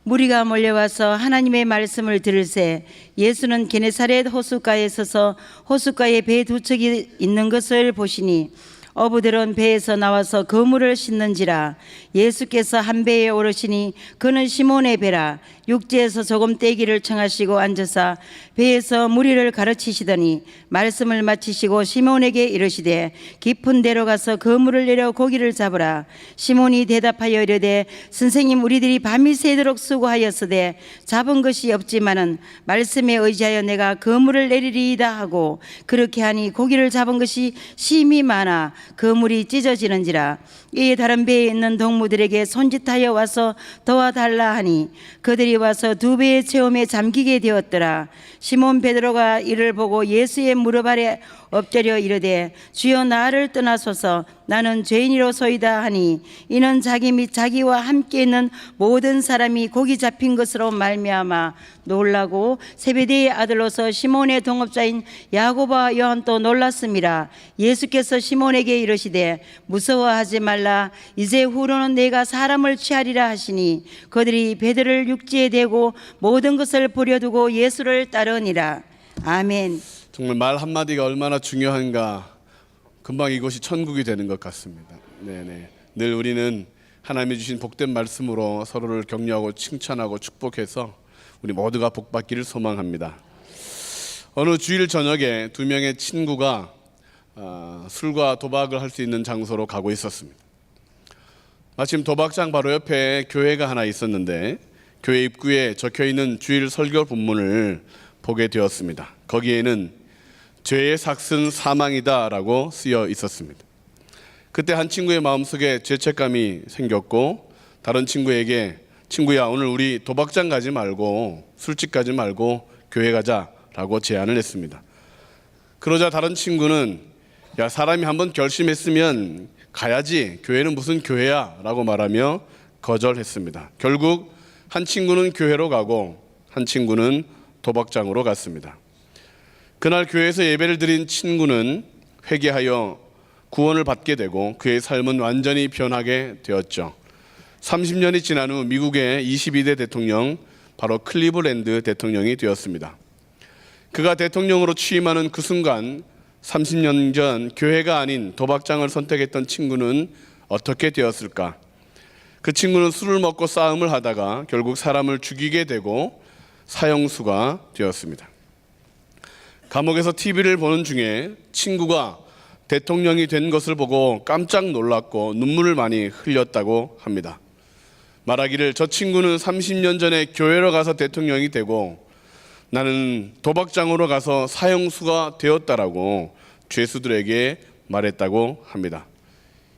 무리가 몰려와서 하나님의 말씀을 들을새 예수는 게네사렛 호숫가에 서서 호숫가에 배 두 척이 있는 것을 보시니 어부들은 배에서 나와서 그물을 씻는지라. 예수께서 한 배에 오르시니 그는 시몬의 배라. 육지에서 조금 떼기를 청하시고 앉으사 배에서 무리를 가르치시더니 말씀을 마치시고 시몬에게 이르시되 깊은 데로 가서 그물을 내려 고기를 잡으라. 시몬이 대답하여 이르되 선생님, 우리들이 밤이 새도록 수고하였으되 잡은 것이 없지만은 말씀에 의지하여 내가 그물을 내리리이다 하고, 그렇게 하니 고기를 잡은 것이 심히 많아 그물이 찢어지는지라. 이에 다른 배에 있는 동무들에게 손짓하여 와서 도와달라 하니 그들이 와서 두 배의 체험에 잠기게 되었더라. 시몬 베드로가 이를 보고 예수의 무릎 아래 엎드려 이르되 주여, 나를 떠나소서, 나는 죄인이로소이다 하니, 이는 자기 및 자기와 함께 있는 모든 사람이 고기 잡힌 것으로 말미암아 놀라고 세베대의 아들로서 시몬의 동업자인 야고보와 요한도 놀랐음이라. 예수께서 시몬에게 이르시되 무서워하지 말라, 이제 후로는 내가 사람을 취하리라 하시니 그들이 배들을 육지에 대고 모든 것을 버려두고 예수를 따르니라. 아멘. 정말 말 한마디가 얼마나 중요한가. 금방 이곳이 천국이 되는 것 같습니다. 네네. 늘 우리는 하나님이 주신 복된 말씀으로 서로를 격려하고 칭찬하고 축복해서 우리 모두가 복받기를 소망합니다. 어느 주일 저녁에 두 명의 친구가 술과 도박을 할 수 있는 장소로 가고 있었습니다. 마침 도박장 바로 옆에 교회가 하나 있었는데 교회 입구에 적혀있는 주일 설교 본문을 보게 되었습니다. 거기에는 죄의 삭은 사망이다 라고 쓰여 있었습니다. 그때 한 친구의 마음속에 죄책감이 생겼고 다른 친구에게 친구야, 오늘 우리 도박장 가지 말고 술집 가지 말고 교회 가자 라고 제안을 했습니다. 그러자 다른 친구는 야, 사람이 한번 결심했으면 가야지, 교회는 무슨 교회야 라고 말하며 거절했습니다. 결국 한 친구는 교회로 가고 한 친구는 도박장으로 갔습니다. 그날 교회에서 예배를 드린 친구는 회개하여 구원을 받게 되고 그의 삶은 완전히 변하게 되었죠. 30년이 지난 후 미국의 22대 대통령, 바로 클리브랜드 대통령이 되었습니다. 그가 대통령으로 취임하는 그 순간 30년 전 교회가 아닌 도박장을 선택했던 친구는 어떻게 되었을까? 그 친구는 술을 먹고 싸움을 하다가 결국 사람을 죽이게 되고 사형수가 되었습니다. 감옥에서 TV를 보는 중에 친구가 대통령이 된 것을 보고 깜짝 놀랐고 눈물을 많이 흘렸다고 합니다. 말하기를 저 친구는 30년 전에 교회로 가서 대통령이 되고 나는 도박장으로 가서 사형수가 되었다라고 죄수들에게 말했다고 합니다.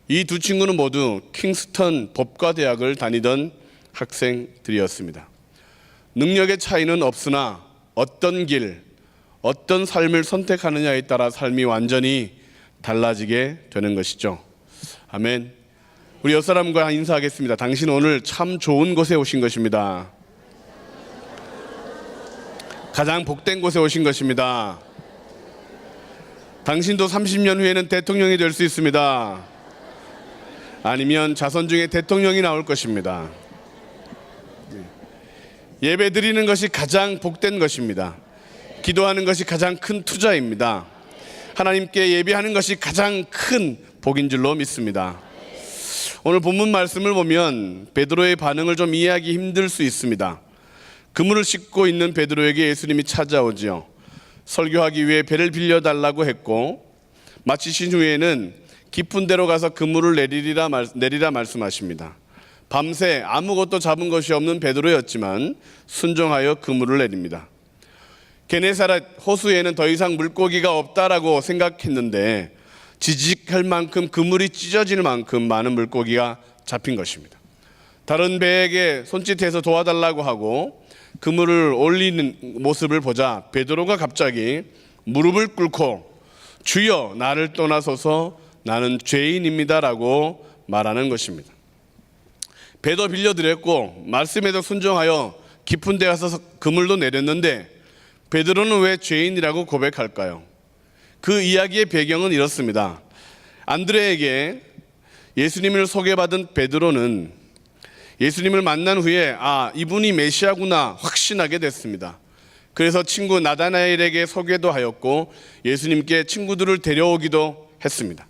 이 두 친구는 모두 킹스턴 법과대학을 다니던 학생들이었습니다. 능력의 차이는 없으나 어떤 길, 어떤 삶을 선택하느냐에 따라 삶이 완전히 달라지게 되는 것이죠. 아멘. 우리 옆 사람과 인사하겠습니다. 당신 오늘 참 좋은 곳에 오신 것입니다. 가장 복된 곳에 오신 것입니다. 당신도 30년 후에는 대통령이 될 수 있습니다. 아니면 자손 중에 대통령이 나올 것입니다. 예배 드리는 것이 가장 복된 것입니다. 기도하는 것이 가장 큰 투자입니다. 하나님께 예배하는 것이 가장 큰 복인 줄로 믿습니다. 오늘 본문 말씀을 보면 베드로의 반응을 좀 이해하기 힘들 수 있습니다. 그물을 씻고 있는 베드로에게 예수님이 찾아오지요. 설교하기 위해 배를 빌려달라고 했고 마치신 후에는 깊은 데로 가서 그물을 내리라 말씀하십니다. 밤새 아무것도 잡은 것이 없는 베드로였지만 순종하여 그물을 내립니다. 게네사렛 호수에는 더 이상 물고기가 없다라고 생각했는데 지직할 만큼 그물이 찢어질 만큼 많은 물고기가 잡힌 것입니다. 다른 배에게 손짓해서 도와달라고 하고 그물을 올리는 모습을 보자 베드로가 갑자기 무릎을 꿇고 주여, 나를 떠나소서, 나는 죄인입니다라고 말하는 것입니다. 배도 빌려드렸고 말씀에도 순종하여 깊은 데 가서 그물도 내렸는데 베드로는 왜 죄인이라고 고백할까요? 그 이야기의 배경은 이렇습니다. 안드레에게 예수님을 소개받은 베드로는 예수님을 만난 후에 이분이 메시아구나 확신하게 됐습니다. 그래서 친구 나다나엘에게 소개도 하였고 예수님께 친구들을 데려오기도 했습니다.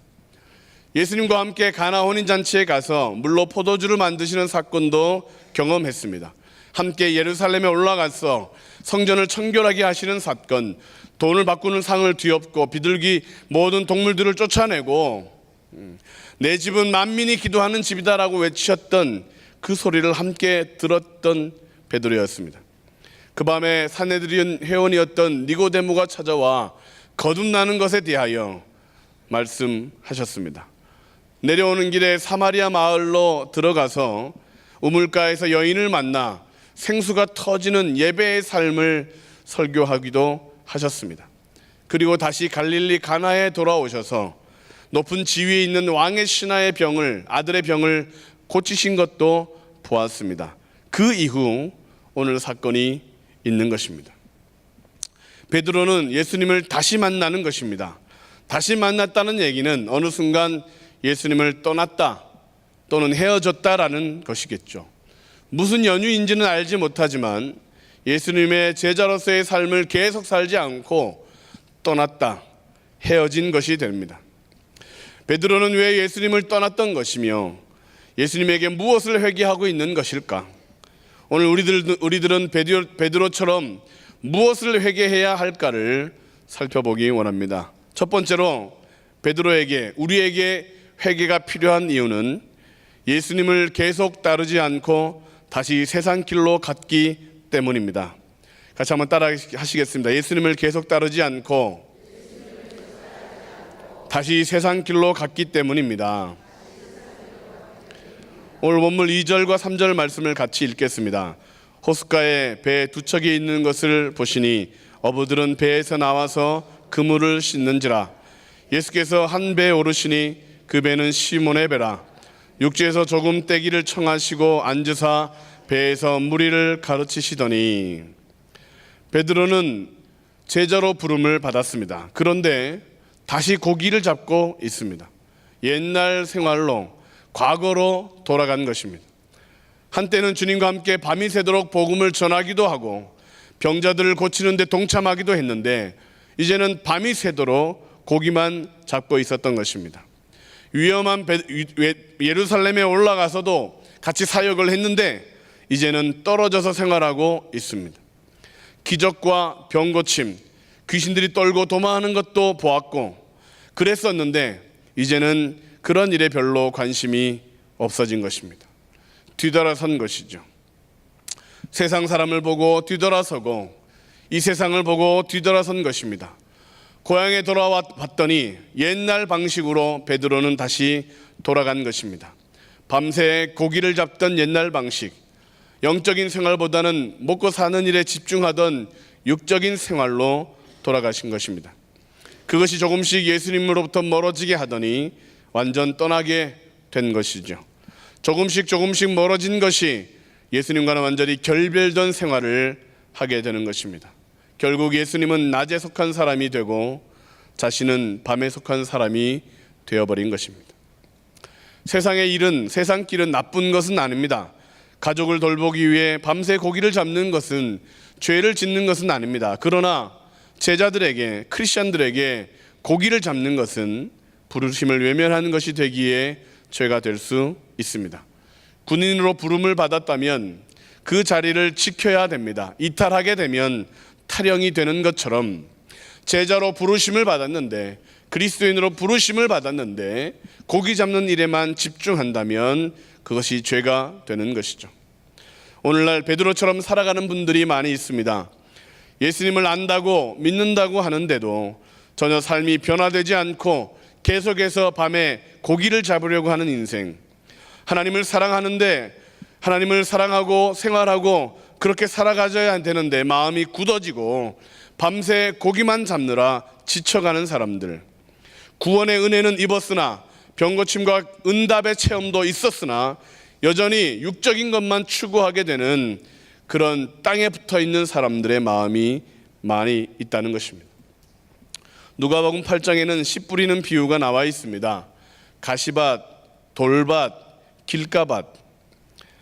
예수님과 함께 가나 혼인잔치에 가서 물로 포도주를 만드시는 사건도 경험했습니다. 함께 예루살렘에 올라가서 성전을 청결하게 하시는 사건, 돈을 바꾸는 상을 뒤엎고 비둘기 모든 동물들을 쫓아내고 내 집은 만민이 기도하는 집이다라고 외치셨던 그 소리를 함께 들었던 베드로였습니다. 그 밤에 산헤드린 회원이었던 니고데모가 찾아와 거듭나는 것에 대하여 말씀하셨습니다. 내려오는 길에 사마리아 마을로 들어가서 우물가에서 여인을 만나 생수가 터지는 예배의 삶을 설교하기도 하셨습니다. 그리고 다시 갈릴리 가나에 돌아오셔서 높은 지위에 있는 왕의 신하의 아들의 병을 고치신 것도 보았습니다. 그 이후 오늘 사건이 있는 것입니다. 베드로는 예수님을 다시 만나는 것입니다. 다시 만났다는 얘기는 어느 순간 예수님을 떠났다 또는 헤어졌다라는 것이겠죠. 무슨 연유인지는 알지 못하지만 예수님의 제자로서의 삶을 계속 살지 않고 떠났다, 헤어진 것이 됩니다. 베드로는 왜 예수님을 떠났던 것이며 예수님에게 무엇을 회개하고 있는 것일까? 오늘 우리들은 베드로처럼 무엇을 회개해야 할까를 살펴보기 원합니다. 첫 번째로 우리에게 회개가 필요한 이유는 예수님을 계속 따르지 않고 다시 세상 길로 갔기 때문입니다. 같이 한번 따라 하시겠습니다. 예수님을 계속 따르지 않고 다시 세상 길로 갔기 때문입니다. 오늘 본문 2절과 3절 말씀을 같이 읽겠습니다. 호숫가에 배 두 척이 있는 것을 보시니 어부들은 배에서 나와서 그물을 씻는지라. 예수께서 한 배에 오르시니 그 배는 시몬의 배라. 육지에서 조금 떼기를 청하시고 앉으사 배에서 무리를 가르치시더니. 베드로는 제자로 부름을 받았습니다. 그런데 다시 고기를 잡고 있습니다. 옛날 생활로, 과거로 돌아간 것입니다. 한때는 주님과 함께 밤이 새도록 복음을 전하기도 하고 병자들을 고치는 데 동참하기도 했는데 이제는 밤이 새도록 고기만 잡고 있었던 것입니다. 위험한 예루살렘에 올라가서도 같이 사역을 했는데 이제는 떨어져서 생활하고 있습니다. 기적과 병고침, 귀신들이 떨고 도망하는 것도 보았고 그랬었는데 이제는 그런 일에 별로 관심이 없어진 것입니다. 뒤돌아선 것이죠. 세상 사람을 보고 뒤돌아서고 이 세상을 보고 뒤돌아선 것입니다. 고향에 돌아와 봤더니 옛날 방식으로 베드로는 다시 돌아간 것입니다. 밤새 고기를 잡던 옛날 방식, 영적인 생활보다는 먹고 사는 일에 집중하던 육적인 생활로 돌아가신 것입니다. 그것이 조금씩 예수님으로부터 멀어지게 하더니 완전 떠나게 된 것이죠. 조금씩 멀어진 것이 예수님과는 완전히 결별된 생활을 하게 되는 것입니다. 결국 예수님은 낮에 속한 사람이 되고 자신은 밤에 속한 사람이 되어버린 것입니다. 세상의 일은, 세상 길은 나쁜 것은 아닙니다. 가족을 돌보기 위해 밤새 고기를 잡는 것은, 죄를 짓는 것은 아닙니다. 그러나 제자들에게, 크리스천들에게 고기를 잡는 것은 부르심을 외면하는 것이 되기에 죄가 될 수 있습니다. 군인으로 부름을 받았다면 그 자리를 지켜야 됩니다. 이탈하게 되면 탈영이 되는 것처럼 제자로 부르심을 받았는데, 그리스도인으로 부르심을 받았는데 고기 잡는 일에만 집중한다면 그것이 죄가 되는 것이죠. 오늘날 베드로처럼 살아가는 분들이 많이 있습니다. 예수님을 안다고 믿는다고 하는데도 전혀 삶이 변화되지 않고 계속해서 밤에 고기를 잡으려고 하는 인생. 하나님을 사랑하는데, 하나님을 사랑하고 생활하고 그렇게 살아가져야 되는데 마음이 굳어지고 밤새 고기만 잡느라 지쳐가는 사람들. 구원의 은혜는 입었으나 병고침과 응답의 체험도 있었으나 여전히 육적인 것만 추구하게 되는 그런 땅에 붙어있는 사람들의 마음이 많이 있다는 것입니다. 누가복음 8장에는 씨 뿌리는 비유가 나와 있습니다. 가시밭, 돌밭, 길가밭.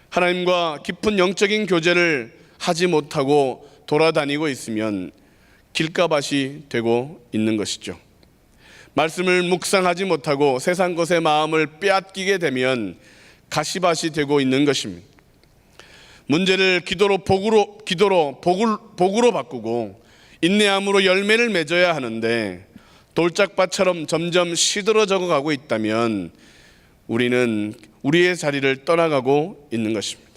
하나님과 깊은 영적인 교제를 하지 못하고 돌아다니고 있으면 길가밭이 되고 있는 것이죠. 말씀을 묵상하지 못하고 세상 것에 마음을 빼앗기게 되면 가시밭이 되고 있는 것입니다. 문제를 기도로 복으로 바꾸고 인내함으로 열매를 맺어야 하는데 돌짝밭처럼 점점 시들어져 가고 있다면 우리는 우리의 자리를 떠나가고 있는 것입니다.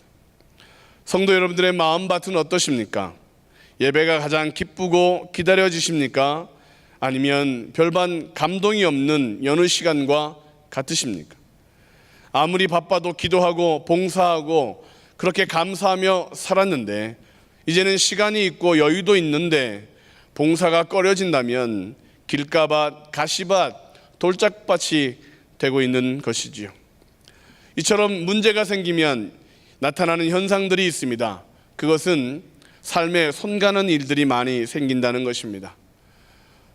성도 여러분들의 마음밭은 어떠십니까? 예배가 가장 기쁘고 기다려지십니까? 아니면 별반 감동이 없는 여느 시간과 같으십니까? 아무리 바빠도 기도하고 봉사하고 그렇게 감사하며 살았는데 이제는 시간이 있고 여유도 있는데 봉사가 꺼려진다면 길가밭, 가시밭, 돌짝밭이 되고 있는 것이지요. 이처럼 문제가 생기면 나타나는 현상들이 있습니다. 그것은 삶에 손가는 일들이 많이 생긴다는 것입니다.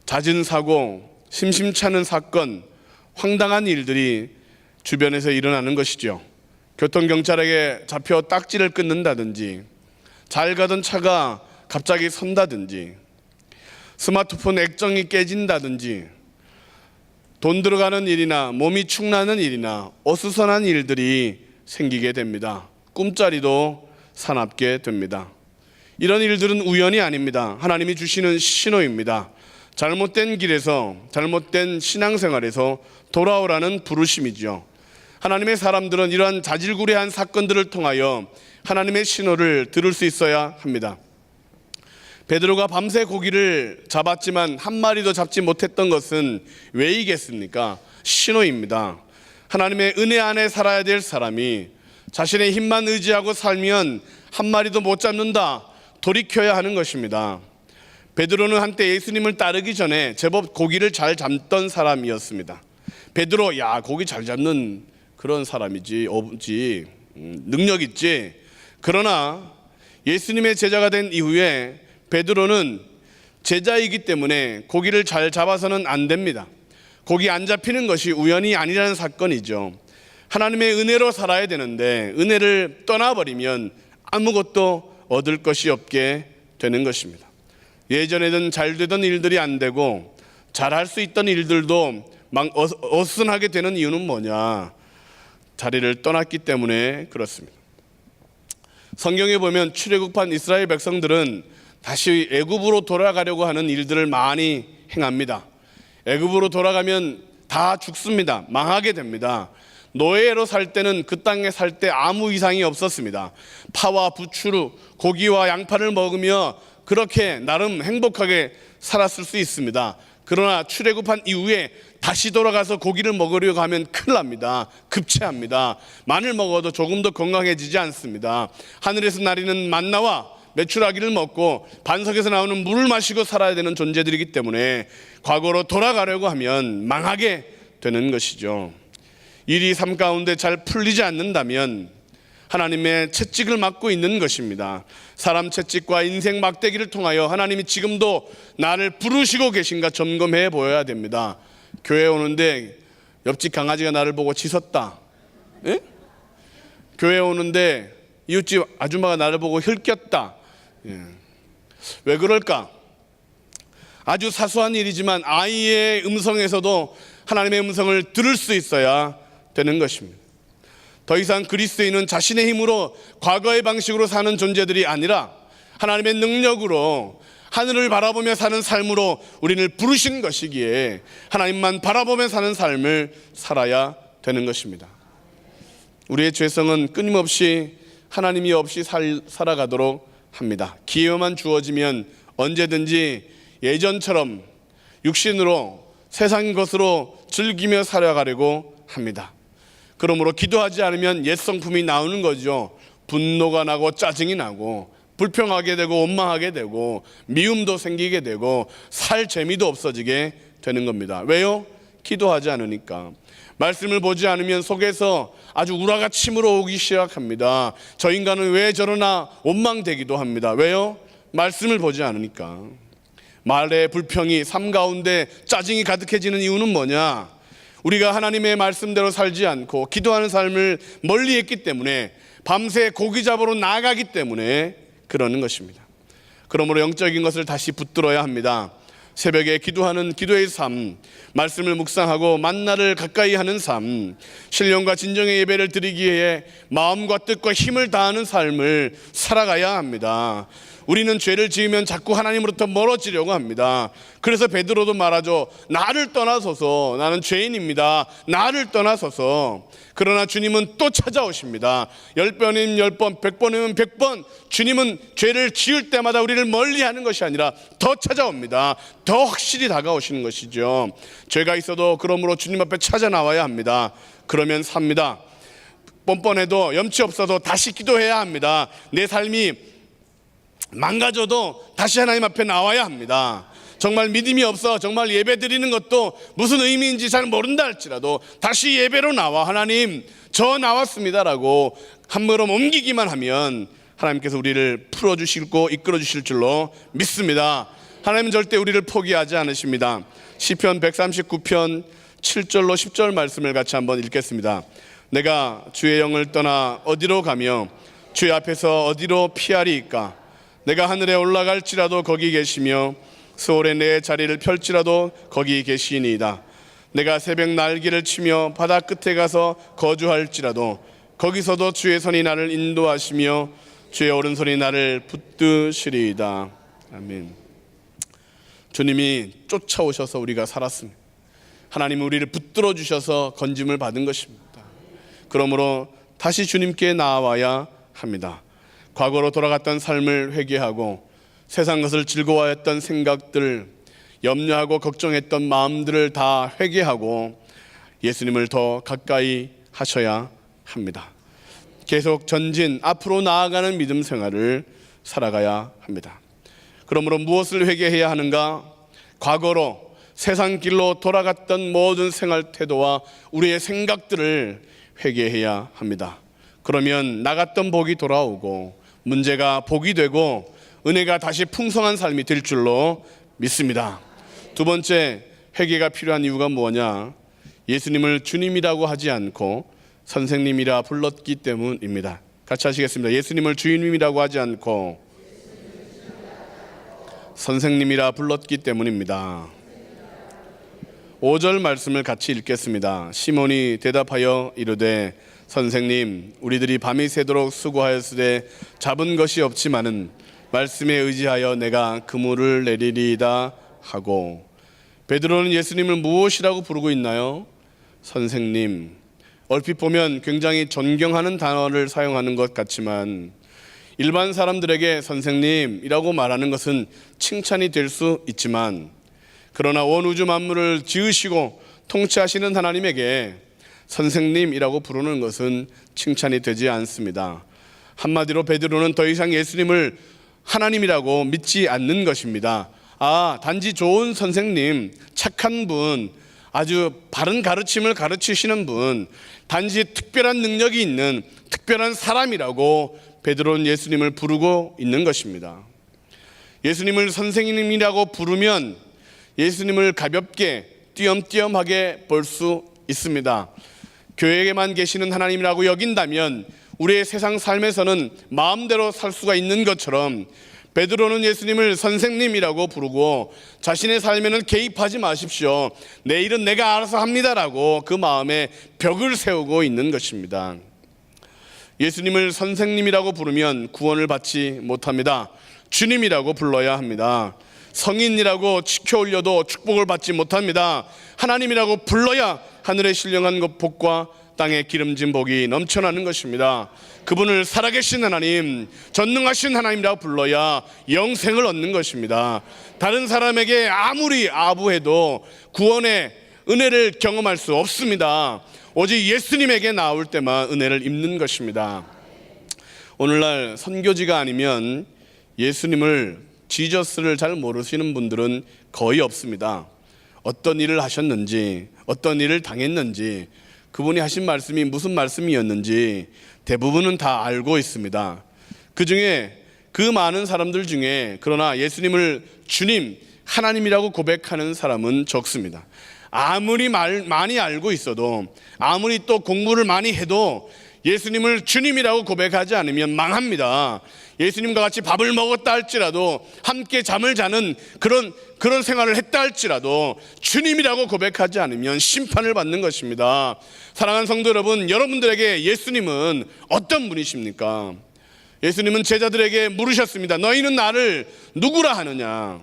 잦은 사고, 심심찮은 사건, 황당한 일들이 주변에서 일어나는 것이죠. 교통경찰에게 잡혀 딱지를 끊는다든지, 잘 가던 차가 갑자기 선다든지, 스마트폰 액정이 깨진다든지, 돈 들어가는 일이나 몸이 축나는 일이나 어수선한 일들이 생기게 됩니다. 꿈자리도 사납게 됩니다. 이런 일들은 우연이 아닙니다. 하나님이 주시는 신호입니다. 잘못된 길에서, 잘못된 신앙생활에서 돌아오라는 부르심이죠. 하나님의 사람들은 이러한 자질구레한 사건들을 통하여 하나님의 신호를 들을 수 있어야 합니다. 베드로가 밤새 고기를 잡았지만 한 마리도 잡지 못했던 것은 왜이겠습니까? 신호입니다. 하나님의 은혜 안에 살아야 될 사람이 자신의 힘만 의지하고 살면 한 마리도 못 잡는다, 돌이켜야 하는 것입니다. 베드로는 한때 예수님을 따르기 전에 제법 고기를 잘 잡던 사람이었습니다. 베드로, 야, 고기 잘 잡는 그런 사람이지, 능력 있지. 그러나 예수님의 제자가 된 이후에 베드로는 제자이기 때문에 고기를 잘 잡아서는 안 됩니다. 고기 안 잡히는 것이 우연이 아니라는 사건이죠. 하나님의 은혜로 살아야 되는데 은혜를 떠나버리면 아무것도 얻을 것이 없게 되는 것입니다. 예전에는 잘 되던 일들이 안 되고 잘할 수 있던 일들도 막 어수선하게 되는 이유는 뭐냐? 자리를 떠났기 때문에 그렇습니다. 성경에 보면 출애굽한 이스라엘 백성들은 다시 애굽으로 돌아가려고 하는 일들을 많이 행합니다. 애굽으로 돌아가면 다 죽습니다. 망하게 됩니다. 노예로 살 때는 그 땅에 살 때 아무 이상이 없었습니다. 파와 부추로 고기와 양파를 먹으며 그렇게 나름 행복하게 살았을 수 있습니다. 그러나 출애굽한 이후에 다시 돌아가서 고기를 먹으려고 하면 큰일 납니다. 급체합니다. 마늘 먹어도 조금 더 건강해지지 않습니다. 하늘에서 내리는 만나와 메추라기를 먹고 반석에서 나오는 물을 마시고 살아야 되는 존재들이기 때문에 과거로 돌아가려고 하면 망하게 되는 것이죠. 일이 삶 가운데 잘 풀리지 않는다면 하나님의 채찍을 맞고 있는 것입니다. 사람 채찍과 인생 막대기를 통하여 하나님이 지금도 나를 부르시고 계신가 점검해 보여야 됩니다. 교회 오는데 옆집 강아지가 나를 보고 짖었다. 에? 교회 오는데 이웃집 아줌마가 나를 보고 힐꼈다. 예. 왜 그럴까? 아주 사소한 일이지만 아이의 음성에서도 하나님의 음성을 들을 수 있어야 되는 것입니다. 더 이상 그리스도인은 자신의 힘으로 과거의 방식으로 사는 존재들이 아니라 하나님의 능력으로 하늘을 바라보며 사는 삶으로 우리를 부르신 것이기에 하나님만 바라보며 사는 삶을 살아야 되는 것입니다. 우리의 죄성은 끊임없이 하나님이 없이 살아가도록 합니다. 기회만 주어지면 언제든지 예전처럼 육신으로 세상 것으로 즐기며 살아가려고 합니다. 그러므로 기도하지 않으면 옛 성품이 나오는 거죠. 분노가 나고 짜증이 나고 불평하게 되고 원망하게 되고 미움도 생기게 되고 살 재미도 없어지게 되는 겁니다. 왜요? 기도하지 않으니까. 말씀을 보지 않으면 속에서 아주 우라가 침으로 오기 시작합니다. 저 인간은 왜 저러나 원망되기도 합니다. 왜요? 말씀을 보지 않으니까. 말의 불평이 삶 가운데 짜증이 가득해지는 이유는 뭐냐? 우리가 하나님의 말씀대로 살지 않고 기도하는 삶을 멀리했기 때문에 밤새 고기 잡으러 나가기 때문에 그러는 것입니다. 그러므로 영적인 것을 다시 붙들어야 합니다. 새벽에 기도하는 기도의 삶, 말씀을 묵상하고 만나를 가까이 하는 삶, 신령과 진정의 예배를 드리기 위해 마음과 뜻과 힘을 다하는 삶을 살아가야 합니다. 우리는 죄를 지으면 자꾸 하나님으로부터 멀어지려고 합니다. 그래서 베드로도 말하죠. 나를 떠나소서, 나는 죄인입니다. 나를 떠나소서. 그러나 주님은 또 찾아오십니다. 10번이면 10번, 100번이면 100번 주님은 죄를 지을 때마다 우리를 멀리하는 것이 아니라 더 찾아옵니다. 더 확실히 다가오시는 것이죠. 죄가 있어도 그러므로 주님 앞에 찾아 나와야 합니다. 그러면 삽니다. 뻔뻔해도 염치 없어도 다시 기도해야 합니다. 내 삶이 망가져도 다시 하나님 앞에 나와야 합니다. 정말 믿음이 없어 정말 예배 드리는 것도 무슨 의미인지 잘 모른다 할지라도 다시 예배로 나와 하나님 저 나왔습니다라고 한 걸음 옮기기만 하면 하나님께서 우리를 풀어주시고 이끌어주실 줄로 믿습니다. 하나님은 절대 우리를 포기하지 않으십니다. 시편 139편 7절로 10절 말씀을 같이 한번 읽겠습니다. 내가 주의 영을 떠나 어디로 가며 주의 앞에서 어디로 피하리이까. 내가 하늘에 올라갈지라도 거기 계시며 수월에 내 자리를 펼지라도 거기 계시니이다. 내가 새벽 날개를 치며 바다 끝에 가서 거주할지라도 거기서도 주의 손이 나를 인도하시며 주의 오른손이 나를 붙드시리이다. 아멘. 주님이 쫓아오셔서 우리가 살았습니다. 하나님은 우리를 붙들어 주셔서 건짐을 받은 것입니다. 그러므로 다시 주님께 나와야 합니다. 과거로 돌아갔던 삶을 회개하고 세상 것을 즐거워했던 생각들, 염려하고 걱정했던 마음들을 다 회개하고 예수님을 더 가까이 하셔야 합니다. 계속 전진, 앞으로 나아가는 믿음 생활을 살아가야 합니다. 그러므로 무엇을 회개해야 하는가? 과거로 세상 길로 돌아갔던 모든 생활 태도와 우리의 생각들을 회개해야 합니다. 그러면 나갔던 복이 돌아오고 문제가 복이 되고 은혜가 다시 풍성한 삶이 될 줄로 믿습니다. 두 번째, 회개가 필요한 이유가 뭐냐? 예수님을 주님이라고 하지 않고 선생님이라 불렀기 때문입니다. 같이 하시겠습니다. 예수님을 주님이라고 하지 않고 선생님이라 불렀기 때문입니다. 5절 말씀을 같이 읽겠습니다. 시몬이 대답하여 이르되 선생님, 우리들이 밤이 새도록 수고하였으되 잡은 것이 없지만은 말씀에 의지하여 내가 그물을 내리리이다 하고. 베드로는 예수님을 무엇이라고 부르고 있나요? 선생님. 얼핏 보면 굉장히 존경하는 단어를 사용하는 것 같지만 일반 사람들에게 선생님이라고 말하는 것은 칭찬이 될 수 있지만 그러나 온 우주 만물을 지으시고 통치하시는 하나님에게 선생님이라고 부르는 것은 칭찬이 되지 않습니다. 한마디로 베드로는 더 이상 예수님을 하나님이라고 믿지 않는 것입니다. 단지 좋은 선생님, 착한 분, 아주 바른 가르침을 가르치시는 분, 단지 특별한 능력이 있는 특별한 사람이라고 베드로는 예수님을 부르고 있는 것입니다. 예수님을 선생님이라고 부르면 예수님을 가볍게 띄엄띄엄하게 볼 수 있습니다. 교회에만 계시는 하나님이라고 여긴다면 우리의 세상 삶에서는 마음대로 살 수가 있는 것처럼 베드로는 예수님을 선생님이라고 부르고 자신의 삶에는 개입하지 마십시오. 내 일은 내가 알아서 합니다라고 그 마음에 벽을 세우고 있는 것입니다. 예수님을 선생님이라고 부르면 구원을 받지 못합니다. 주님이라고 불러야 합니다. 성인이라고 지켜 올려도 축복을 받지 못합니다. 하나님이라고 불러야 하늘의 신령한 복과 땅의 기름진 복이 넘쳐나는 것입니다. 그분을 살아계신 하나님, 전능하신 하나님이라고 불러야 영생을 얻는 것입니다. 다른 사람에게 아무리 아부해도 구원의 은혜를 경험할 수 없습니다. 오직 예수님에게 나올 때만 은혜를 입는 것입니다. 오늘날 선교지가 아니면 예수님을 지저스를 잘 모르시는 분들은 거의 없습니다. 어떤 일을 하셨는지, 어떤 일을 당했는지, 그분이 하신 말씀이 무슨 말씀이었는지 대부분은 다 알고 있습니다. 그 중에 그 많은 사람들 중에 그러나 예수님을 주님, 하나님이라고 고백하는 사람은 적습니다. 아무리 많이 알고 있어도, 아무리 또 공부를 많이 해도 예수님을 주님이라고 고백하지 않으면 망합니다. 예수님과 같이 밥을 먹었다 할지라도, 함께 잠을 자는 그런 생활을 했다 할지라도 주님이라고 고백하지 않으면 심판을 받는 것입니다. 사랑하는 성도 여러분, 여러분들에게 예수님은 어떤 분이십니까? 예수님은 제자들에게 물으셨습니다. 너희는 나를 누구라 하느냐?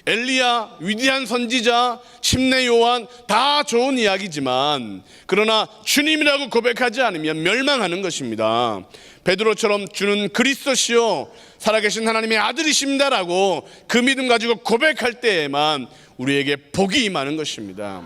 엘리야, 위대한 선지자, 침례 요한, 다 좋은 이야기지만 그러나 주님이라고 고백하지 않으면 멸망하는 것입니다. 베드로처럼 주는 그리스도시요 살아계신 하나님의 아들이십니다라고 그 믿음 가지고 고백할 때에만 우리에게 복이 임하는 것입니다.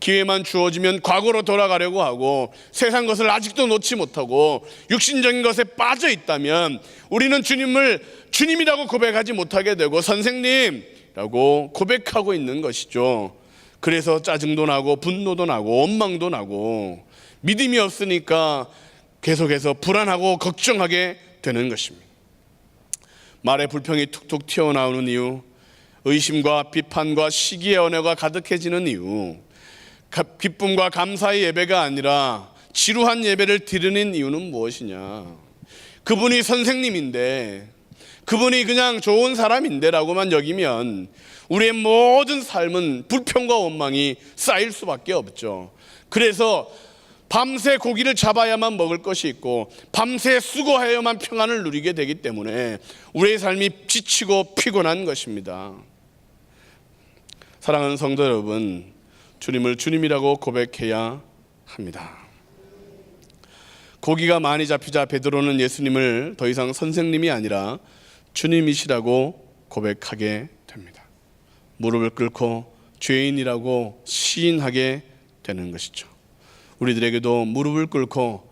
기회만 주어지면 과거로 돌아가려고 하고 세상 것을 아직도 놓지 못하고 육신적인 것에 빠져 있다면 우리는 주님을 주님이라고 고백하지 못하게 되고 선생님이라고 고백하고 있는 것이죠. 그래서 짜증도 나고 분노도 나고 원망도 나고 믿음이 없으니까 계속해서 불안하고 걱정하게 되는 것입니다. 말에 불평이 툭툭 튀어나오는 이유, 의심과 비판과 시기의 언어가 가득해지는 이유, 기쁨과 감사의 예배가 아니라 지루한 예배를 드리는 이유는 무엇이냐? 그분이 선생님인데, 그분이 그냥 좋은 사람인데 라고만 여기면 우리의 모든 삶은 불평과 원망이 쌓일 수밖에 없죠. 그래서 밤새 고기를 잡아야만 먹을 것이 있고 밤새 수고하여야만 평안을 누리게 되기 때문에 우리의 삶이 지치고 피곤한 것입니다. 사랑하는 성도 여러분, 주님을 주님이라고 고백해야 합니다. 고기가 많이 잡히자 베드로는 예수님을 더 이상 선생님이 아니라 주님이시라고 고백하게 됩니다. 무릎을 꿇고 죄인이라고 시인하게 되는 것이죠. 우리들에게도 무릎을 꿇고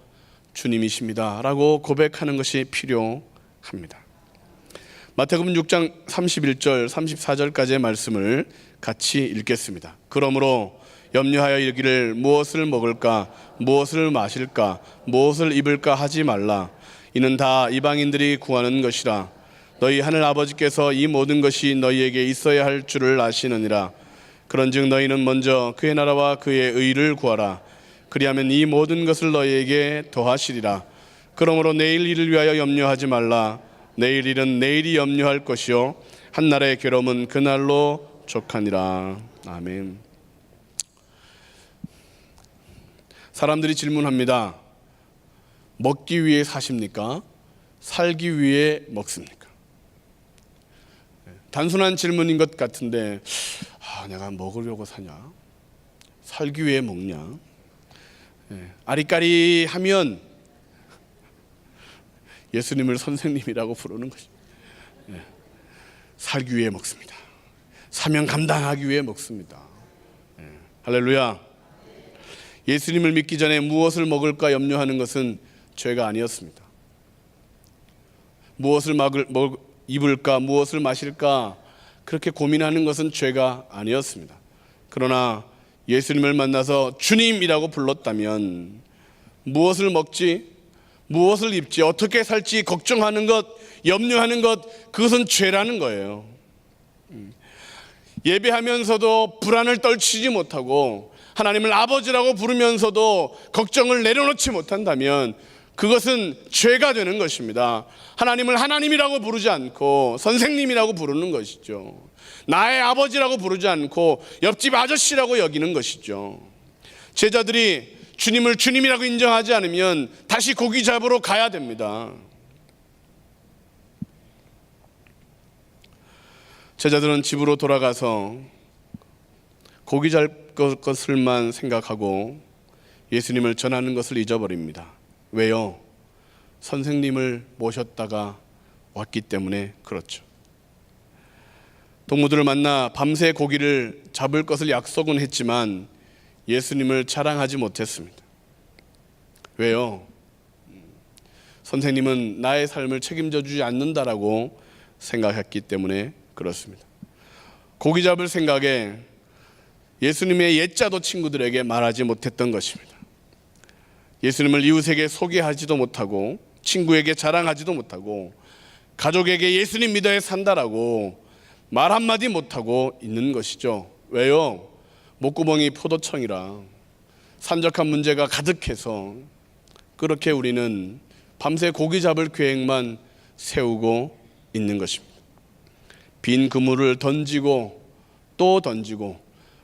주님이십니다 라고 고백하는 것이 필요합니다. 마태복음 6장 31절 34절까지의 말씀을 같이 읽겠습니다. 그러므로 염려하여 이르기를 무엇을 먹을까, 무엇을 마실까, 무엇을 입을까 하지 말라. 이는 다 이방인들이 구하는 것이라. 너희 하늘 아버지께서 이 모든 것이 너희에게 있어야 할 줄을 아시느니라. 그런즉 너희는 먼저 그의 나라와 그의 의를 구하라. 그리하면 이 모든 것을 너희에게 더하시리라. 그러므로 내일 일을 위하여 염려하지 말라. 내일 일은 내일이 염려할 것이요 한날의 괴로움은 그날로 족하니라. 아멘. 사람들이 질문합니다. 먹기 위해 사십니까? 살기 위해 먹습니까? 단순한 질문인 것 같은데 내가 먹으려고 사냐? 살기 위해 먹냐? 아리까리하면 예수님을 선생님이라고 부르는 것입니다. 살기 위해 먹습니다. 사명 감당하기 위해 먹습니다. 할렐루야. 예수님을 믿기 전에 무엇을 먹을까 염려하는 것은 죄가 아니었습니다. 무엇을 입을까, 무엇을 마실까 그렇게 고민하는 것은 죄가 아니었습니다. 그러나 예수님을 만나서 주님이라고 불렀다면 무엇을 먹지, 무엇을 입지, 어떻게 살지 걱정하는 것, 염려하는 것, 그것은 죄라는 거예요. 예배하면서도 불안을 떨치지 못하고 하나님을 아버지라고 부르면서도 걱정을 내려놓지 못한다면 그것은 죄가 되는 것입니다. 하나님을 하나님이라고 부르지 않고 선생님이라고 부르는 것이죠. 나의 아버지라고 부르지 않고 옆집 아저씨라고 여기는 것이죠. 제자들이 주님을 주님이라고 인정하지 않으면 다시 고기 잡으러 가야 됩니다. 제자들은 집으로 돌아가서 고기 잡을 것을만 생각하고 예수님을 전하는 것을 잊어버립니다. 왜요? 선생님을 모셨다가 왔기 때문에 그렇죠. 동무들을 만나 밤새 고기를 잡을 것을 약속은 했지만 예수님을 자랑하지 못했습니다. 왜요? 선생님은 나의 삶을 책임져 주지 않는다라고 생각했기 때문에 그렇습니다. 고기 잡을 생각에 예수님의 옛자도 친구들에게 말하지 못했던 것입니다. 예수님을 이웃에게 소개하지도 못하고 친구에게 자랑하지도 못하고 가족에게 예수님 믿어야 산다라고 말 한마디 못하고 있는 것이죠. 왜요? 목구멍이 포도청이라 산적한 문제가 가득해서 그렇게 우리는 밤새 고기 잡을 계획만 세우고 있는 것입니다. 빈 그물을 던지고 또 던지고,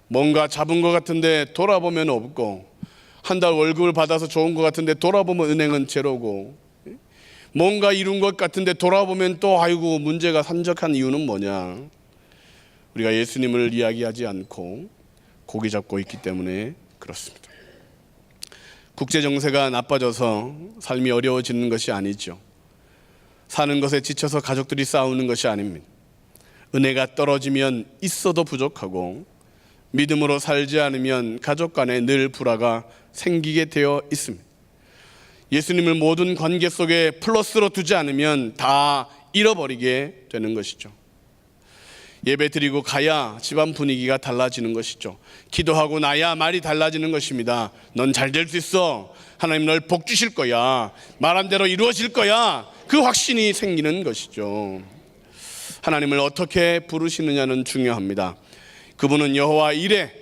뭔가 잡은 것 같은데 돌아보면 없고, 한 달 월급을 받아서 좋은 것 같은데 돌아보면 은행은 제로고, 뭔가 이룬 것 같은데 돌아보면 또 아이고 문제가 산적한 이유는 뭐냐? 우리가 예수님을 이야기하지 않고 고기 잡고 있기 때문에 그렇습니다. 국제 정세가 나빠져서 삶이 어려워지는 것이 아니죠. 사는 것에 지쳐서 가족들이 싸우는 것이 아닙니다. 은혜가 떨어지면 있어도 부족하고, 믿음으로 살지 않으면 가족 간에 늘 불화가 생기게 되어 있습니다. 예수님을 모든 관계 속에 플러스로 두지 않으면 다 잃어버리게 되는 것이죠. 예배 드리고 가야 집안 분위기가 달라지는 것이죠. 기도하고 나야 말이 달라지는 것입니다. 넌 잘 될 수 있어. 하나님 널 복 주실 거야. 말한 대로 이루어질 거야. 그 확신이 생기는 것이죠. 하나님을 어떻게 부르시느냐는 중요합니다. 그분은 여호와 이레,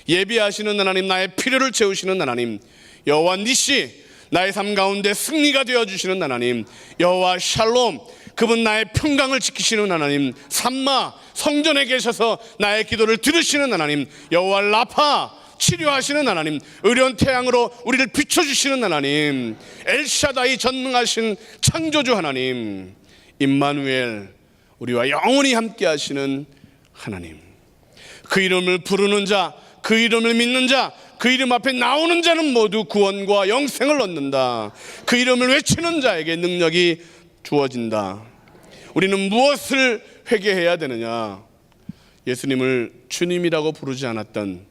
예비하시는 하나님, 나의 필요를 채우시는 하나님. 여호와 니시, 나의 삶 가운데 승리가 되어주시는 하나님. 여호와 샬롬, 그분 나의 평강을 지키시는 하나님. 삼마, 성전에 계셔서 나의 기도를 들으시는 하나님. 여호와 라파, 치료하시는 하나님. 의로운 태양으로 우리를 비춰주시는 하나님. 엘샤다이, 전능하신 창조주 하나님. 임마누엘, 우리와 영원히 함께 하시는 하나님. 그 이름을 부르는 자, 그 이름을 믿는 자, 그 이름 앞에 나오는 자는 모두 구원과 영생을 얻는다. 그 이름을 외치는 자에게 능력이 주어진다. 우리는 무엇을 회개해야 되느냐? 예수님을 주님이라고 부르지 않았던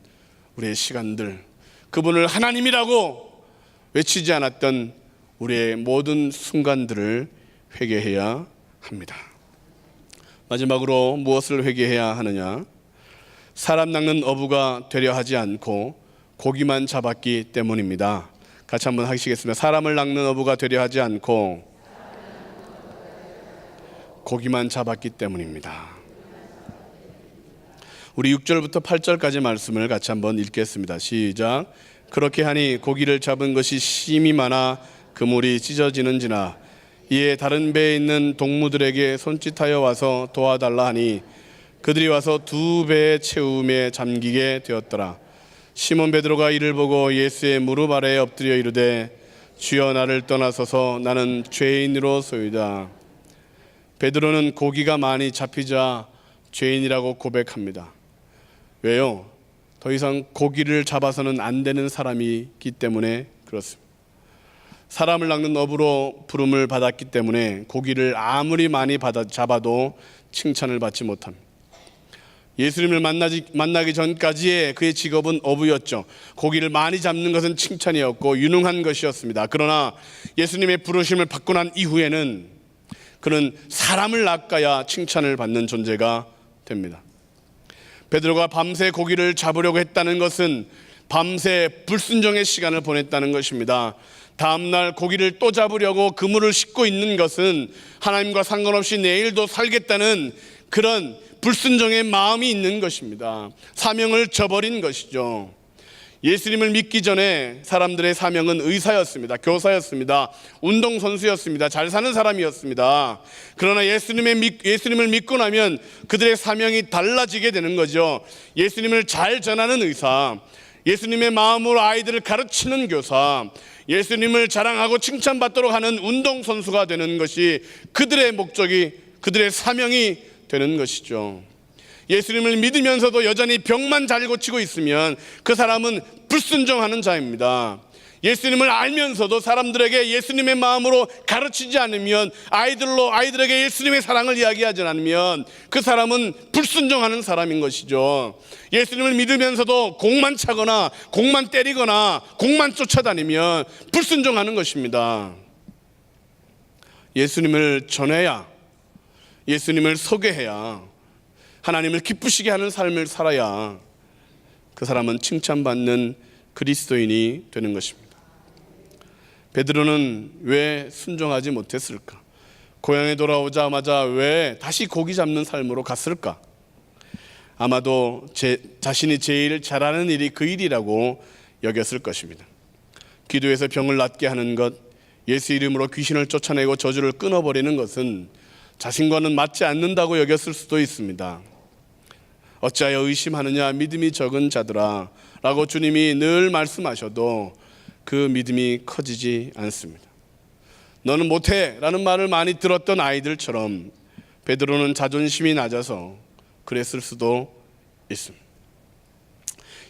우리의 시간들, 그분을 하나님이라고 외치지 않았던 우리의 모든 순간들을 회개해야 합니다. 마지막으로 무엇을 회개해야 하느냐? 사람 낚는 어부가 되려 하지 않고 고기만 잡았기 때문입니다. 같이 한번 하시겠습니다. 사람을 낚는 어부가 되려 하지 않고 고기만 잡았기 때문입니다. 우리 6절부터 8절까지 말씀을 같이 한번 읽겠습니다. 시작. 그렇게 하니 고기를 잡은 것이 심히 많아 그물이 찢어지는지나 이에 다른 배에 있는 동무들에게 손짓하여 와서 도와달라 하니 그들이 와서 두 배의 채움에 잠기게 되었더라. 시몬 베드로가 이를 보고 예수의 무릎 아래에 엎드려 이르되 주여, 나를 떠나소서, 나는 죄인으로소이다. 베드로는 고기가 많이 잡히자 죄인이라고 고백합니다. 왜요? 더 이상 고기를 잡아서는 안 되는 사람이기 때문에 그렇습니다. 사람을 낚는 어부로 부름을 받았기 때문에 고기를 아무리 많이 잡아도 칭찬을 받지 못합니다. 예수님을 만나기 전까지의 그의 직업은 어부였죠. 고기를 많이 잡는 것은 칭찬이었고 유능한 것이었습니다. 그러나 예수님의 부르심을 받고 난 이후에는 그는 사람을 낚아야 칭찬을 받는 존재가 됩니다. 베드로가 밤새 고기를 잡으려고 했다는 것은 밤새 불순종의 시간을 보냈다는 것입니다. 다음날 고기를 또 잡으려고 그물을 싣고 있는 것은 하나님과 상관없이 내일도 살겠다는 그런 불순종의 마음이 있는 것입니다. 사명을 저버린 것이죠. 예수님을 믿기 전에 사람들의 사명은 의사였습니다. 교사였습니다. 운동선수였습니다. 잘 사는 사람이었습니다. 그러나 예수님을 믿고 나면 그들의 사명이 달라지게 되는 거죠. 예수님을 잘 전하는 의사, 예수님의 마음으로 아이들을 가르치는 교사, 예수님을 자랑하고 칭찬받도록 하는 운동선수가 되는 것이 그들의 목적이, 그들의 사명이 되는 것이죠. 예수님을 믿으면서도 여전히 병만 잘 고치고 있으면 그 사람은 불순종하는 자입니다. 예수님을 알면서도 사람들에게 예수님의 마음으로 가르치지 않으면, 아이들에게 예수님의 사랑을 이야기하지 않으면 그 사람은 불순종하는 사람인 것이죠. 예수님을 믿으면서도 공만 차거나 공만 때리거나 공만 쫓아다니면 불순종하는 것입니다. 예수님을 전해야, 예수님을 소개해야, 하나님을 기쁘시게 하는 삶을 살아야 그 사람은 칭찬받는 그리스도인이 되는 것입니다. 베드로는 왜 순종하지 못했을까? 고향에 돌아오자마자 왜 다시 고기 잡는 삶으로 갔을까? 아마도 자신이 제일 잘하는 일이 그 일이라고 여겼을 것입니다. 기도해서 병을 낫게 하는 것, 예수 이름으로 귀신을 쫓아내고 저주를 끊어버리는 것은 자신과는 맞지 않는다고 여겼을 수도 있습니다. 어찌하여 의심하느냐 믿음이 적은 자들아 라고 주님이 늘 말씀하셔도 그 믿음이 커지지 않습니다. 너는 못해 라는 말을 많이 들었던 아이들처럼 베드로는 자존심이 낮아서 그랬을 수도 있습니다.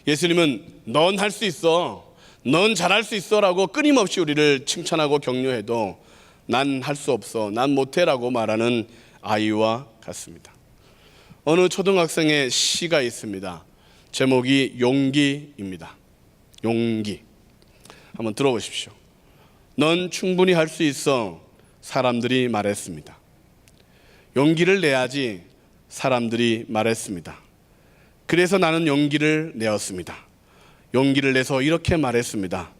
예수님은 넌 할 수 있어, 넌 잘할 수 있어 라고 끊임없이 우리를 칭찬하고 격려해도 난 할 수 없어, 난 못해 라고 말하는 아이와 같습니다. 어느 초등학생의 시가 있습니다. 제목이 용기입니다. 용기. 한번 들어보십시오. 넌 충분히 할 수 있어, 사람들이 말했습니다. 용기를 내야지, 사람들이 말했습니다. 그래서 나는 용기를 내었습니다. 용기를 내서 이렇게 말했습니다.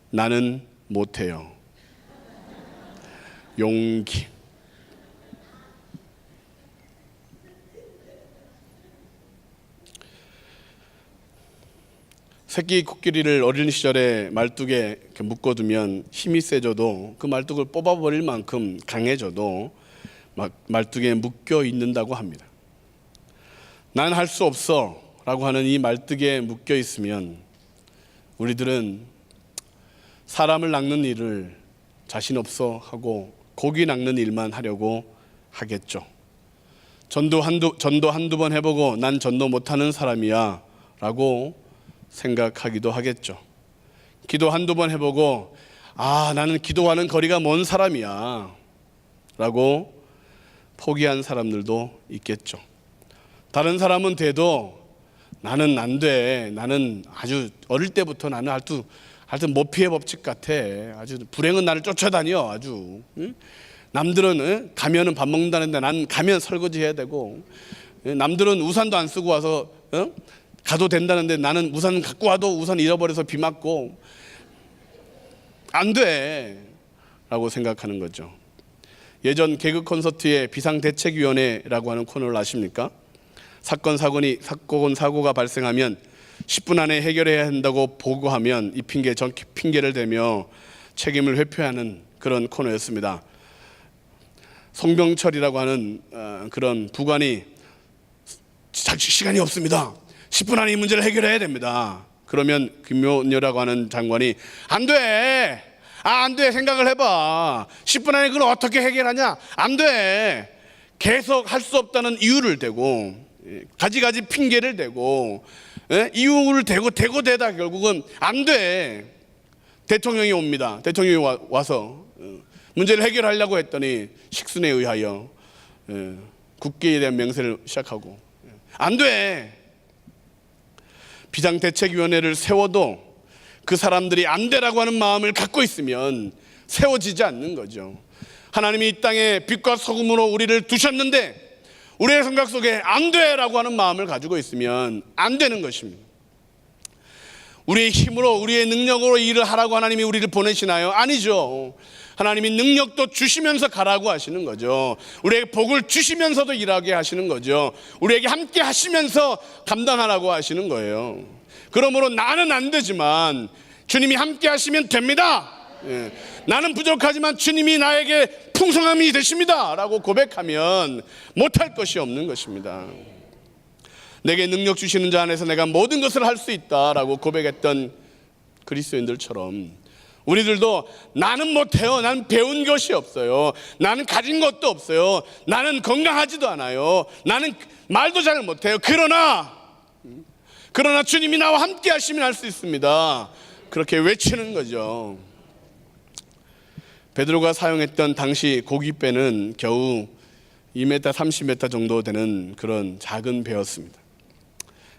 나는 못해요. 용기. 새끼 코끼리를 어린 시절에 말뚝에 이렇게 묶어두면 힘이 세져도 그 말뚝을 뽑아버릴 만큼 강해져도 말뚝에 묶여 있는다고 합니다. 난 할 수 없어 라고 하는 이 말뚝에 묶여 있으면 우리들은 사람을 낚는 일을 자신 없어 하고 고기 낚는 일만 하려고 하겠죠. 전도 한두 번 해보고 난 전도 못하는 사람이야 라고 생각하기도 하겠죠. 기도 한두 번 해보고 나는 기도하는 거리가 먼 사람이야 라고 포기한 사람들도 있겠죠. 다른 사람은 돼도 나는 안 돼. 나는 아주 어릴 때부터 나는 하여튼 모피의 법칙 같아. 아주 불행은 나를 쫓아다녀. 아주. 응? 남들은 가면은 밥 먹는다는데 난 가면 설거지 해야 되고, 남들은 우산도 안 쓰고 와서 가도 된다는데 나는 우산 갖고 와도 우산 잃어버려서 비 맞고 안 돼 라고 생각하는 거죠. 예전 개그 콘서트에 비상대책위원회라고 하는 코너를 아십니까? 사고가 발생하면 10분 안에 해결해야 한다고 보고하면 이 핑계를 대며 책임을 회피하는 그런 코너였습니다. 송병철이라고 하는 그런 부관이 시간이 없습니다. 10분 안에 이 문제를 해결해야 됩니다. 그러면 김용렬이라고 하는 장관이 안 돼. 안 돼. 생각을 해봐. 10분 안에 그걸 어떻게 해결하냐? 안 돼. 계속 할 수 없다는 이유를 대고 가지가지 핑계를 대고 이유를 대고 대다 결국은 안 돼. 대통령이 옵니다. 대통령이 와서 문제를 해결하려고 했더니 식순에 의하여 국기에 대한 맹세를 시작하고 안 돼. 비상대책위원회를 세워도 그 사람들이 안 되라고 하는 마음을 갖고 있으면 세워지지 않는 거죠. 하나님이 이 땅에 빛과 소금으로 우리를 두셨는데 우리의 생각 속에 안 돼라고 하는 마음을 가지고 있으면 안 되는 것입니다. 우리의 힘으로 우리의 능력으로 일을 하라고 하나님이 우리를 보내시나요? 아니죠. 하나님이 능력도 주시면서 가라고 하시는 거죠. 우리에게 복을 주시면서도 일하게 하시는 거죠. 우리에게 함께 하시면서 감당하라고 하시는 거예요. 그러므로 나는 안 되지만 주님이 함께 하시면 됩니다. 나는 부족하지만 주님이 나에게 풍성함이 되십니다 라고 고백하면 못할 것이 없는 것입니다. 내게 능력 주시는 자 안에서 내가 모든 것을 할 수 있다라고 고백했던 그리스도인들처럼 우리들도 나는 못해요. 나는 배운 것이 없어요. 나는 가진 것도 없어요. 나는 건강하지도 않아요. 나는 말도 잘 못해요. 그러나 주님이 나와 함께 하시면 할 수 있습니다. 그렇게 외치는 거죠. 베드로가 사용했던 당시 고깃배는 겨우 2m, 30m 정도 되는 그런 작은 배였습니다.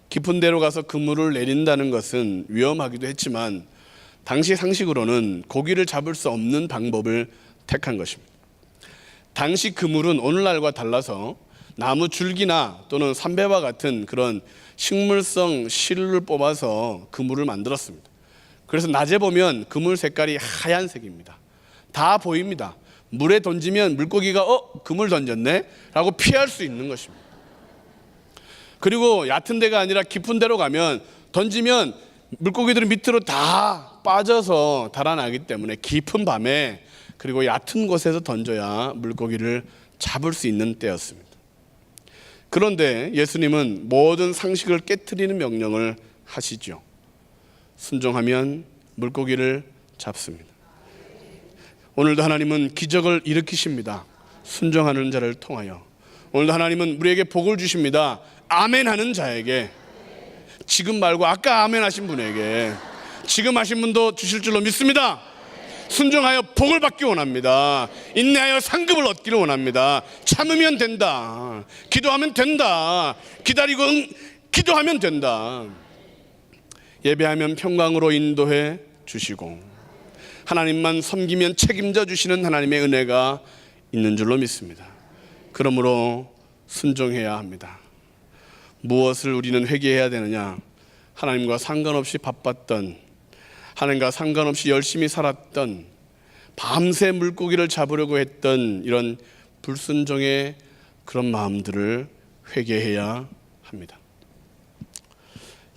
깊은 데로 가서 그물을 내린다는 것은 위험하기도 했지만 당시 상식으로는 고기를 잡을 수 없는 방법을 택한 것입니다. 당시 그물은 오늘날과 달라서 나무 줄기나 또는 삼배와 같은 그런 식물성 실을 뽑아서 그물을 만들었습니다. 그래서 낮에 보면 그물 색깔이 하얀색입니다. 다 보입니다. 물에 던지면 물고기가 그물 던졌네 라고 피할 수 있는 것입니다. 그리고 얕은 데가 아니라 깊은 데로 가면 던지면 물고기들이 밑으로 다 빠져서 달아나기 때문에 깊은 밤에 그리고 얕은 곳에서 던져야 물고기를 잡을 수 있는 때였습니다. 그런데 예수님은 모든 상식을 깨트리는 명령을 하시죠. 순종하면 물고기를 잡습니다. 오늘도 하나님은 기적을 일으키십니다. 순종하는 자를 통하여. 오늘도 하나님은 우리에게 복을 주십니다. 아멘 하는 자에게. 지금 말고 아까 아멘 하신 분에게, 지금 하신 분도 주실 줄로 믿습니다. 순종하여 복을 받기 원합니다. 인내하여 상급을 얻기를 원합니다. 참으면 된다. 기도하면 된다. 기다리고 기도하면 된다. 예배하면 평강으로 인도해 주시고 하나님만 섬기면 책임져 주시는 하나님의 은혜가 있는 줄로 믿습니다. 그러므로 순종해야 합니다. 무엇을 우리는 회개해야 되느냐? 하나님과 상관없이 바빴던, 하나님과 상관없이 열심히 살았던, 밤새 물고기를 잡으려고 했던 이런 불순종의 그런 마음들을 회개해야 합니다.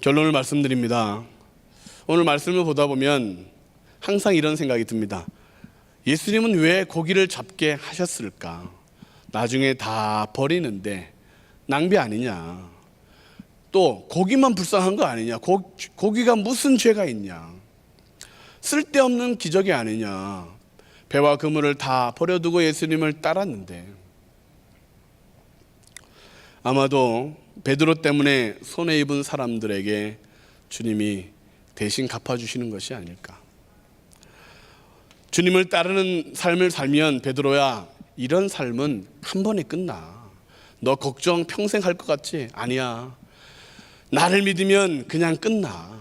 결론을 말씀드립니다. 오늘 말씀을 보다 보면 항상 이런 생각이 듭니다. 예수님은 왜 고기를 잡게 하셨을까? 나중에 다 버리는데 낭비 아니냐? 또 고기만 불쌍한 거 아니냐? 고기가 무슨 죄가 있냐? 쓸데없는 기적이 아니냐? 배와 그물을 다 버려두고 예수님을 따랐는데 아마도 베드로 때문에 손해입은 사람들에게 주님이 대신 갚아주시는 것이 아닐까. 주님을 따르는 삶을 살면 베드로야, 이런 삶은 한 번에 끝나. 너 걱정 평생 할 것 같지? 아니야. 나를 믿으면 그냥 끝나.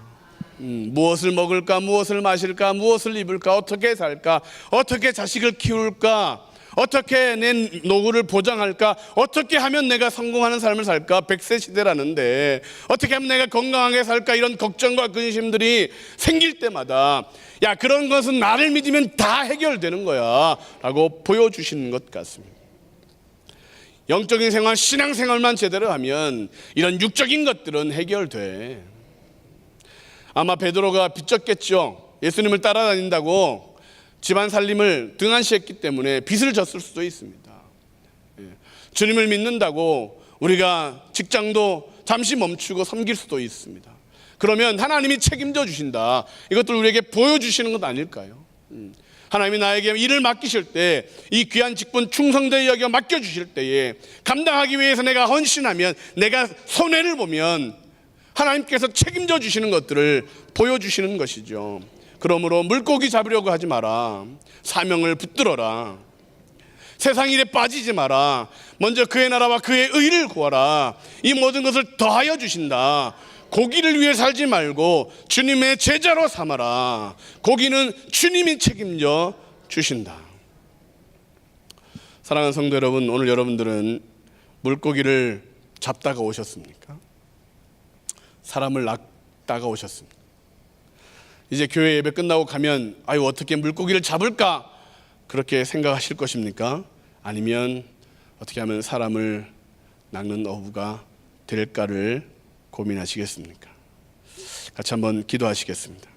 무엇을 먹을까, 무엇을 마실까, 무엇을 입을까, 어떻게 살까, 어떻게 자식을 키울까, 어떻게 내 노후를 보장할까, 어떻게 하면 내가 성공하는 삶을 살까. 100세 시대라는데 어떻게 하면 내가 건강하게 살까, 이런 걱정과 근심들이 생길 때마다 야, 그런 것은 나를 믿으면 다 해결되는 거야 라고 보여주시는 것 같습니다. 영적인 생활, 신앙생활만 제대로 하면 이런 육적인 것들은 해결돼. 아마 베드로가 빚졌겠죠. 예수님을 따라다닌다고 집안 살림을 등한시했기 때문에 빚을 졌을 수도 있습니다. 주님을 믿는다고 우리가 직장도 잠시 멈추고 섬길 수도 있습니다. 그러면 하나님이 책임져 주신다. 이것들 우리에게 보여주시는 것 아닐까요? 하나님이 나에게 일을 맡기실 때, 이 귀한 직분 충성되게 여겨 맡겨주실 때에 감당하기 위해서 내가 헌신하면, 내가 손해를 보면 하나님께서 책임져 주시는 것들을 보여주시는 것이죠. 그러므로 물고기 잡으려고 하지 마라. 사명을 붙들어라. 세상 일에 빠지지 마라. 먼저 그의 나라와 그의 의를 구하라. 이 모든 것을 더하여 주신다. 고기를 위해 살지 말고 주님의 제자로 삼아라. 고기는 주님이 책임져 주신다. 사랑하는 성도 여러분, 오늘 여러분들은 물고기를 잡다가 오셨습니까? 사람을 낚다가 오셨습니다. 이제 교회 예배 끝나고 가면 아유, 어떻게 물고기를 잡을까? 그렇게 생각하실 것입니까? 아니면 어떻게 하면 사람을 낚는 어부가 될까를 고민하시겠습니까? 같이 한번 기도하시겠습니다.